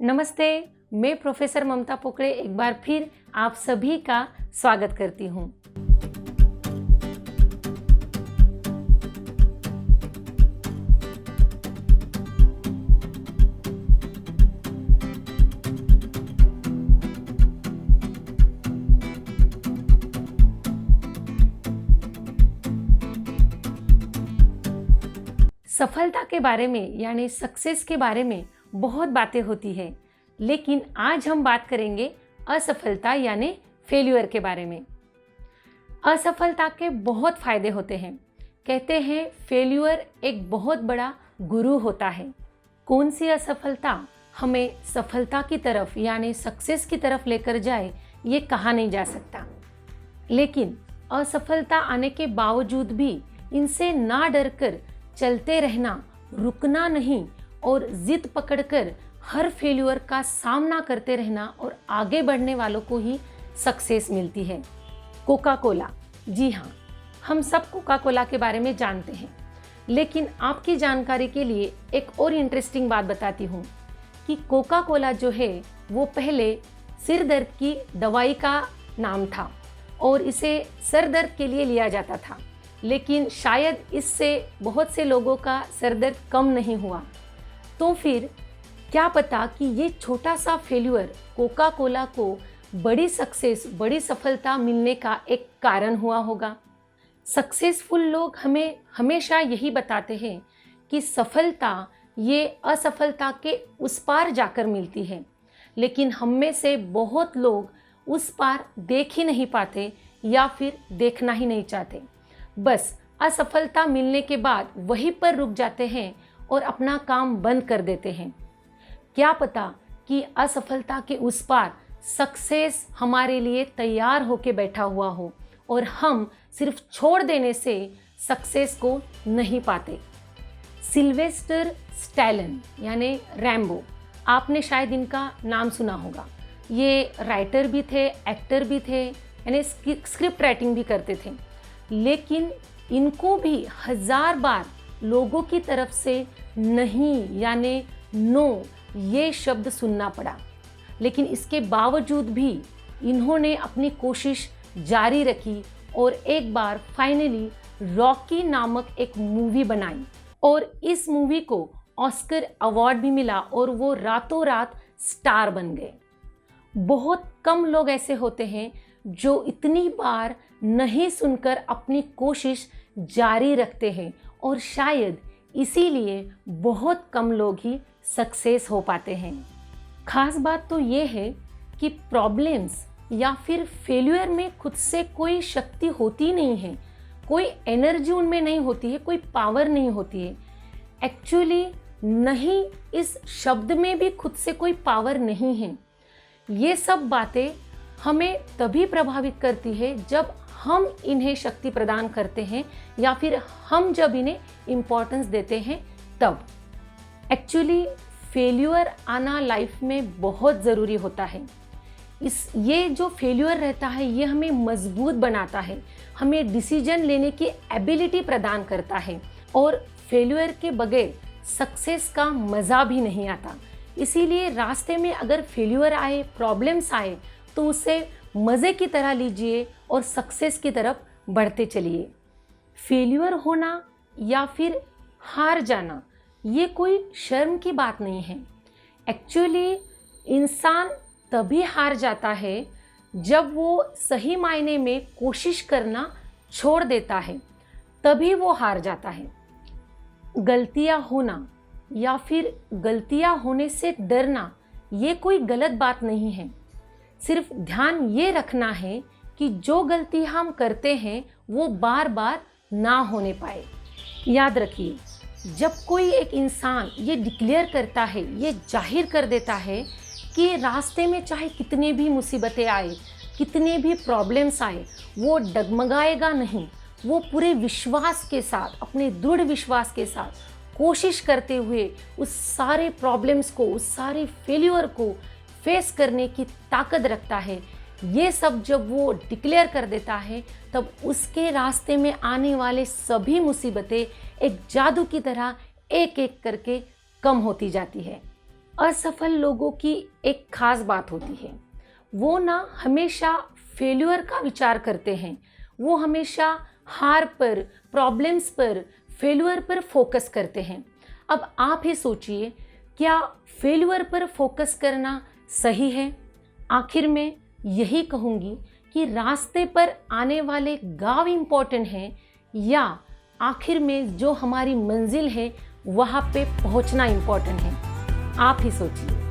नमस्ते, मैं प्रोफेसर ममता पोकड़े एक बार फिर आप सभी का स्वागत करती हूँ। सफलता के बारे में यानी सक्सेस के बारे में बहुत बातें होती है, लेकिन आज हम बात करेंगे असफलता यानी फेल्यूर के बारे में। असफलता के बहुत फायदे होते हैं। कहते हैं फेल्यूर एक बहुत बड़ा गुरु होता है। कौन सी असफलता हमें सफलता की तरफ यानी सक्सेस की तरफ लेकर जाए ये कहा नहीं जा सकता, लेकिन असफलता आने के बावजूद भी इनसे ना डरकर चलते रहना, रुकना नहीं और जिद पकड़कर हर फेल्यूर का सामना करते रहना और आगे बढ़ने वालों को ही सक्सेस मिलती है। कोका कोला, जी हाँ, हम सब कोका कोला के बारे में जानते हैं, लेकिन आपकी जानकारी के लिए एक और इंटरेस्टिंग बात बताती हूँ कि कोका कोला जो है वो पहले सिर दर्द की दवाई का नाम था और इसे सर दर्द के लिए लिया जाता था, लेकिन शायद इससे बहुत से लोगों का सर दर्द कम नहीं हुआ। तो फिर क्या पता कि ये छोटा सा फेल्यूर कोका कोला को बड़ी सक्सेस, बड़ी सफलता मिलने का एक कारण हुआ होगा। सक्सेसफुल लोग हमें हमेशा यही बताते हैं कि सफलता ये असफलता के उस पार जाकर मिलती है, लेकिन हम में से बहुत लोग उस पार देख ही नहीं पाते या फिर देखना ही नहीं चाहते। बस असफलता मिलने के बाद वहीं पर रुक जाते हैं और अपना काम बंद कर देते हैं। क्या पता कि असफलता के उस पार सक्सेस हमारे लिए तैयार होके बैठा हुआ हो और हम सिर्फ छोड़ देने से सक्सेस को नहीं पाते। सिल्वेस्टर स्टैलोन यानी रैम्बो, आपने शायद इनका नाम सुना होगा। ये राइटर भी थे, एक्टर भी थे, यानी स्क्रिप्ट राइटिंग भी करते थे, लेकिन इनको भी 1000 बार लोगों की तरफ से नहीं यानी नो ये शब्द सुनना पड़ा, लेकिन इसके बावजूद भी इन्होंने अपनी कोशिश जारी रखी और एक बार फाइनली रॉकी नामक एक मूवी बनाई और इस मूवी को ऑस्कर अवार्ड भी मिला और वो रातों रात स्टार बन गए। बहुत कम लोग ऐसे होते हैं जो इतनी बार नहीं सुनकर अपनी कोशिश जारी रखते हैं और शायद इसीलिए बहुत कम लोग ही सक्सेस हो पाते हैं। खास बात तो ये है कि प्रॉब्लम्स या फिर फेल्यूर में खुद से कोई शक्ति होती नहीं है, कोई एनर्जी उनमें नहीं होती है, कोई पावर नहीं होती है। एक्चुअली नहीं, इस शब्द में भी खुद से कोई पावर नहीं है। ये सब बातें हमें तभी प्रभावित करती है जब हम इन्हें शक्ति प्रदान करते हैं या फिर हम जब इन्हें इम्पोर्टेंस देते हैं तब। एक्चुअली फेल्यूर आना लाइफ में बहुत ज़रूरी होता है। ये जो फेल्यूर रहता है ये हमें मजबूत बनाता है, हमें डिसीजन लेने की एबिलिटी प्रदान करता है और फेल्यूर के बगैर सक्सेस का मज़ा भी नहीं आता। इसीलिए रास्ते में अगर फेल्यूर आए, प्रॉब्लम्स आए, तो उसे मज़े की तरह लीजिए और सक्सेस की तरफ बढ़ते चलिए। फेल्यूर होना या फिर हार जाना ये कोई शर्म की बात नहीं है। एक्चुअली इंसान तभी हार जाता है जब वो सही मायने में कोशिश करना छोड़ देता है, तभी वो हार जाता है। गलतियां होना या फिर गलतियां होने से डरना ये कोई गलत बात नहीं है। सिर्फ ध्यान ये रखना है कि जो गलती हम करते हैं वो बार बार ना होने पाए। याद रखिए, जब कोई एक इंसान ये डिक्लेयर करता है, ये जाहिर कर देता है कि रास्ते में चाहे कितने भी मुसीबतें आए, कितने भी प्रॉब्लम्स आए, वो डगमगाएगा नहीं। वो पूरे विश्वास के साथ, अपने दृढ़ विश्वास के साथ कोशिश करते हुए उस सारे प्रॉब्लम्स को, उस सारे फेल्यूर को फेस करने की ताकत रखता है। ये सब जब वो डिक्लेयर कर देता है तब उसके रास्ते में आने वाले सभी मुसीबतें एक जादू की तरह एक एक करके कम होती जाती है। असफल लोगों की एक खास बात होती है, वो ना हमेशा फेल्यूर का विचार करते हैं, वो हमेशा हार पर, प्रॉब्लम्स पर, फेल्यूर पर फोकस करते हैं। अब आप ही सोचिए, क्या फेल्यूर पर फोकस करना सही है? आखिर में यही कहूँगी कि रास्ते पर आने वाले गांव इम्पोर्टेंट हैं या आखिर में जो हमारी मंजिल है वहाँ पे पहुँचना इम्पोर्टेंट है? आप ही सोचिए।